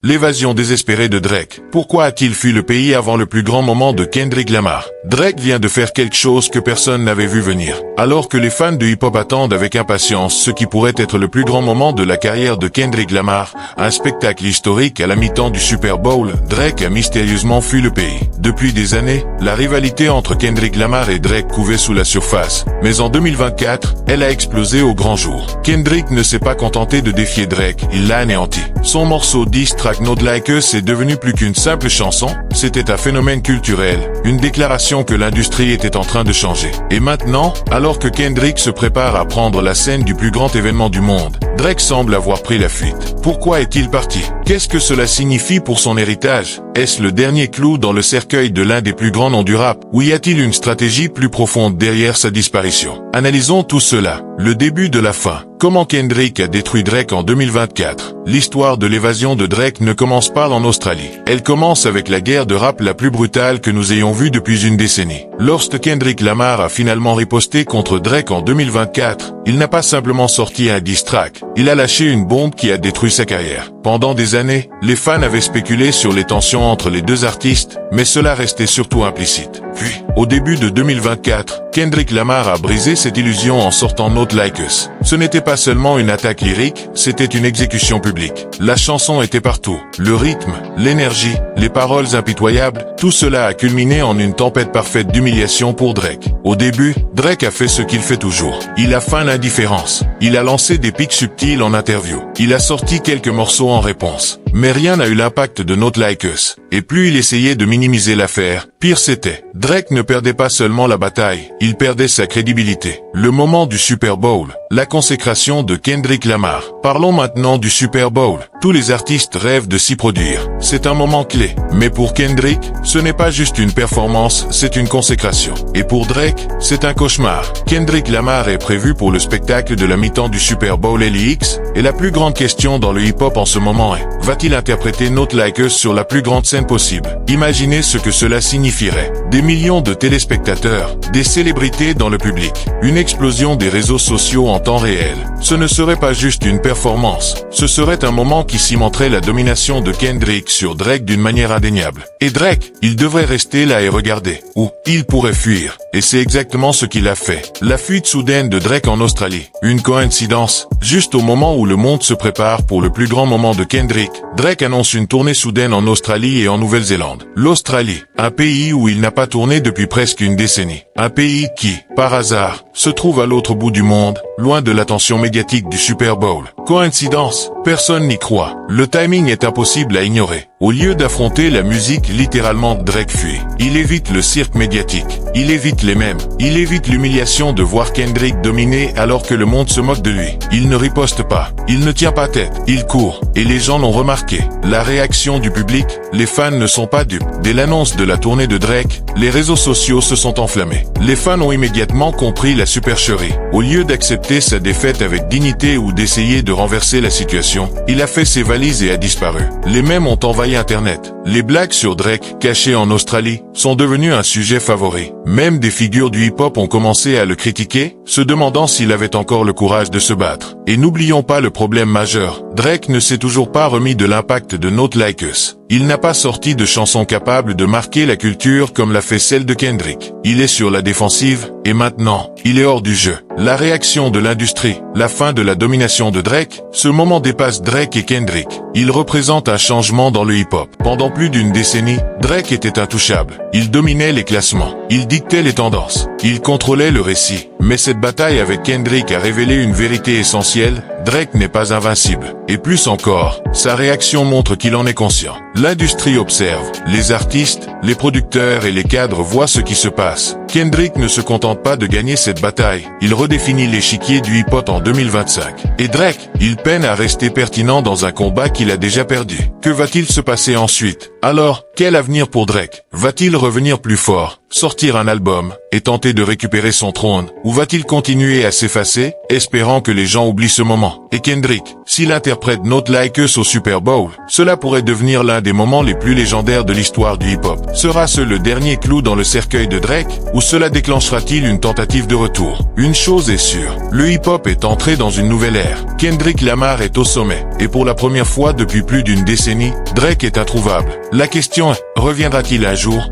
L'évasion désespérée de Drake. Pourquoi a-t-il fui le pays avant le plus grand moment de Kendrick Lamar? Drake vient de faire quelque chose que personne n'avait vu venir. Alors que les fans de hip-hop attendent avec impatience ce qui pourrait être le plus grand moment de la carrière de Kendrick Lamar, un spectacle historique à la mi-temps du Super Bowl, Drake a mystérieusement fui le pays. Depuis des années, la rivalité entre Kendrick Lamar et Drake couvait sous la surface. Mais en 2024, elle a explosé au grand jour. Kendrick ne s'est pas contenté de défier Drake, il l'a anéanti. Son morceau diss track Not Like Us est devenu plus qu'une simple chanson, c'était un phénomène culturel, une déclaration que l'industrie était en train de changer. Et maintenant, alors que Kendrick se prépare à prendre la scène du plus grand événement du monde, Drake semble avoir pris la fuite. Pourquoi est-il parti? Qu'est-ce que cela signifie pour son héritage? Est-ce le dernier clou dans le cercueil de l'un des plus grands noms du rap? Ou y a-t-il une stratégie plus profonde derrière sa disparition? Analysons tout cela. Le début de la fin. Comment Kendrick a détruit Drake en 2024? L'histoire de l'évasion de Drake ne commence pas en Australie. Elle commence avec la guerre de rap la plus brutale que nous ayons vue depuis une décennie. Lorsque Kendrick Lamar a finalement riposté contre Drake en 2024, il n'a pas simplement sorti un diss track, il a lâché une bombe qui a détruit sa carrière. Pendant des années, les fans avaient spéculé sur les tensions entre les deux artistes, mais cela restait surtout implicite. Puis, au début de 2024, Kendrick Lamar a brisé cette illusion en sortant Not Like Us. Ce n'était pas seulement une attaque lyrique, c'était une exécution publique. La chanson était partout. Le rythme, l'énergie, les paroles impitoyables, tout cela a culminé en une tempête parfaite d'humiliation pour Drake. Au début, Drake a fait ce qu'il fait toujours. Il a feint l'indifférence. Il a lancé des pics subtils en interview. Il a sorti quelques morceaux en réponse. Mais rien n'a eu l'impact de Not Like Us. Et plus il essayait de minimiser l'affaire, pire c'était. Drake ne perdait pas seulement la bataille, il perdait sa crédibilité. Le moment du Super Bowl, la consécration de Kendrick Lamar. Parlons maintenant du Super Bowl. Tous les artistes rêvent de s'y produire. C'est un moment clé. Mais pour Kendrick, ce n'est pas juste une performance, c'est une consécration. Et pour Drake, c'est un cauchemar. Kendrick Lamar est prévu pour le spectacle de la mi-temps du Super Bowl LIX, et la plus grande question dans le hip-hop en ce moment est, va-t-il interpréter Not Like Us sur la plus grande scène possible? Imaginez ce que cela signifierait. Des millions de téléspectateurs, des célébrités dans le public, une explosion des réseaux sociaux en temps réel. Ce ne serait pas juste une performance, ce serait un moment qui cimenterait la domination de Kendrick sur Drake d'une manière indéniable. Et Drake, il devrait rester là et regarder, ou il pourrait fuir. Et c'est exactement ce qu'il a fait. La fuite soudaine de Drake en Australie. Une coïncidence? Juste au moment où le monde se prépare pour le plus grand moment de Kendrick, Drake annonce une tournée soudaine en Australie et en Nouvelle-Zélande. L'Australie, un pays où il n'a pas tourné depuis presque une décennie. Un pays qui, par hasard, se trouve à l'autre bout du monde, loin de l'attention médiatique du Super Bowl. Coïncidence? Personne n'y croit. Le timing est impossible à ignorer. Au lieu d'affronter la musique, littéralement Drake fuit. Il évite le cirque médiatique. Il évite les mèmes. Il évite l'humiliation de voir Kendrick dominer alors que le monde se moque de lui. Il ne riposte pas. Il ne tient pas tête. Il court. Et les gens l'ont remarqué. La réaction du public, les fans ne sont pas dupes. Dès l'annonce de la tournée de Drake, les réseaux sociaux se sont enflammés. Les fans ont immédiatement compris la supercherie. Au lieu d'accepter sa défaite avec dignité ou d'essayer de renverser la situation, il a fait ses valises et a disparu. Les mèmes ont envahi Internet. Les blagues sur Drake, cachées en Australie, sont devenues un sujet favori. Même des figures du hip-hop ont commencé à le critiquer, se demandant s'il avait encore le courage de se battre. Et n'oublions pas le problème majeur. Drake ne s'est toujours pas remis de l'impact de Not Like Us. Il n'a pas sorti de chanson capable de marquer la culture comme l'a fait celle de Kendrick. Il est sur la défensive, et maintenant, il est hors du jeu. La réaction de l'industrie, la fin de la domination de Drake, ce moment dépasse Drake et Kendrick. Il représente un changement dans le hip-hop. Pendant plus d'une décennie, Drake était intouchable. Il dominait les classements. Il dictait les tendances. Il contrôlait le récit. Mais cette bataille avec Kendrick a révélé une vérité essentielle. Drake n'est pas invincible. Et plus encore, sa réaction montre qu'il en est conscient. L'industrie observe. Les artistes, les producteurs et les cadres voient ce qui se passe. Kendrick ne se contente pas de gagner cette bataille. Il redéfinit l'échiquier du hip-hop en 2025. Et Drake, il peine à rester pertinent dans un combat qu'il a déjà perdu. Que va-t-il se passer ensuite? Alors, quel avenir pour Drake? Va-t-il revenir plus fort, sortir un album, et tenter de récupérer son trône? Ou va-t-il continuer à s'effacer, espérant que les gens oublient ce moment? Et Kendrick, s'il interprète Not Like Us au Super Bowl, cela pourrait devenir l'un des moments les plus légendaires de l'histoire du hip-hop. Sera-ce le dernier clou dans le cercueil de Drake, ou cela déclenchera-t-il une tentative de retour? Une chose est sûre, le hip-hop est entré dans une nouvelle ère. Kendrick Lamar est au sommet, et pour la première fois depuis plus d'une décennie, Drake est introuvable. La question est, reviendra-t-il un jour?